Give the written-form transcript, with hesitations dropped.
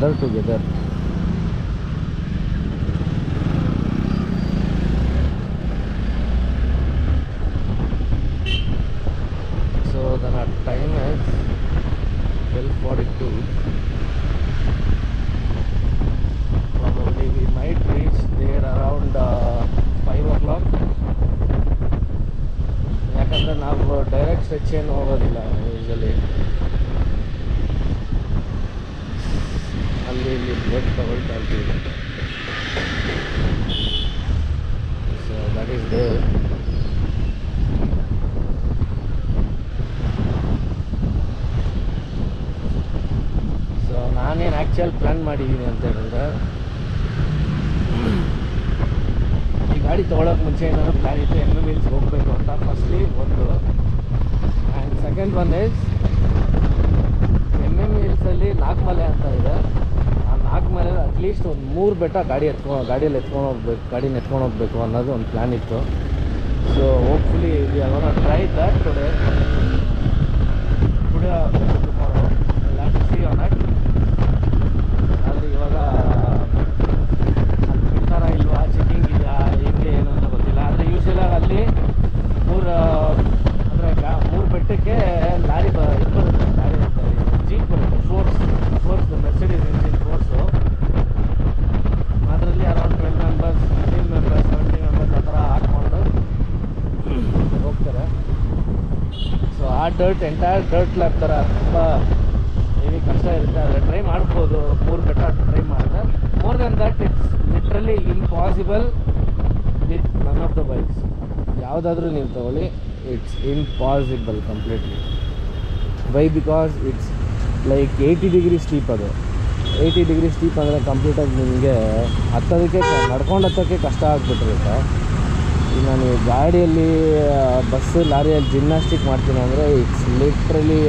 better together. So the time is 12:42. Probably we might reach there around 5 o'clock. ಯಾಕಂದರೆ ನಾವು direct stretch ಏನು ಹೋಗೋದಿಲ್ಲ usually, ಅಲ್ಲಿ ಇಲ್ಲಿ ಬ್ರೇಕ್ ತಗೊಳ್ತಾ ಇರ್ತೀವಿ. So that is there. So ನಾನೇನು ಆ್ಯಕ್ಚುಯಲ್ ಪ್ಲ್ಯಾನ್ ಮಾಡಿದ್ದೀನಿ ಅಂತ ಹೇಳಿದ್ರೆ, ಈ ಗಾಡಿ ತೊಗೊಳೋಕೆ ಮುಂಚೆ ಏನಾದ್ರು ಪ್ಲ್ಯಾನ್ ಇತ್ತು MM ಹಿಲ್ಸ್ ಹೋಗಬೇಕು ಅಂತ. ಫಸ್ಟ್ಲಿ ಒಂದು, and second one is MM ಹಿಲ್ಸಲ್ಲಿ ನಾಗಮಲೆ ಅಂತ ಇದೆ. ಆ ನಾಗಮಲೆ ಅಟ್ಲೀಸ್ಟ್ ಒಂದು 3 ಬೆಟ್ಟ ಗಾಡಿಯಲ್ಲಿ ಎತ್ಕೊಂಡು ಹೋಗ್ಬೇಕು ಅನ್ನೋದು ಒಂದು ಪ್ಲ್ಯಾನ್ ಇತ್ತು. So hopefully we are gonna try that today tomorrow. I have to see on that. ಆದರೆ ಇವಾಗ ಅಲ್ಲಿ ಬಿಡ್ತಾರ ಇಲ್ವಾ, ಚೆಕಿಂಗ್ ಇದೆಯಾ, ಹೆಂಗೆ ಏನು ಅಂತ ಗೊತ್ತಿಲ್ಲ. ಆದರೆ ಯೂಶಲಾಗಿ ಅಲ್ಲಿ 3 ಬೆಟ್ಟಕ್ಕೆ ಲಾರಿ ಬರುತ್ತೆ, ಲಾರಿ ಜೀಪ್ ಬರುತ್ತೆ, ಫೋರ್ಸ್ ಮೆರ್ಸಿಡೀಸ್ ಎಂಜಿನ್ ಫೋರ್ಸು. ಅದರಲ್ಲಿ ಅರೌಂಡ್ 12 ಮೆಂಬರ್ಸ್, 15 ಮೆಂಬರ್ಸ್, 70 ಮೆಂಬರ್ಸ್ ಆ ಥರ ಹಾಕ್ಕೊಂಡು ಹೋಗ್ತಾರೆ. ಸೊ ಆ ಎಂಟೈರ್ ಡರ್ಟ್ ಲ್ಯಾಬ್ ಥರ ತುಂಬ ಹೆವಿ ಕಷ್ಟ ಇರುತ್ತೆ. ಆದರೆ ಟ್ರೈ ಮಾಡ್ಬೋದು, 3 ಬೆಟ್ಟ ಟ್ರೈ ಮಾಡಿದ್ರೆ. More then that it's literally impossible with none of the bikes. ಯಾವುದಾದ್ರೂ ನೀವು ತಗೊಳ್ಳಿ, it's impossible completely. Why? Because it's like 80 degree steep. ಅದು 80 ಡಿಗ್ರಿ ಸ್ಟೀಪ್ ಅಂದರೆ ಕಂಪ್ಲೀಟಾಗಿ ನಿಮಗೆ ನಡ್ಕೊಂಡು ಹತ್ತೋಕ್ಕೆ ಕಷ್ಟ ಆಗಿಬಿಟ್ಟಿರುತ್ತೆ. ಇನ್ನು ನೀವು ಗಾಡಿಯಲ್ಲಿ, ಬಸ್ಸು, ಲಾರಿಯಲ್ಲಿ ಜಿಮ್ನಾಸ್ಟಿಕ್ ಮಾಡ್ತೀನಿ ಅಂದರೆ ಇಟ್ಸ್ ಲಿಟ್ರಲಿ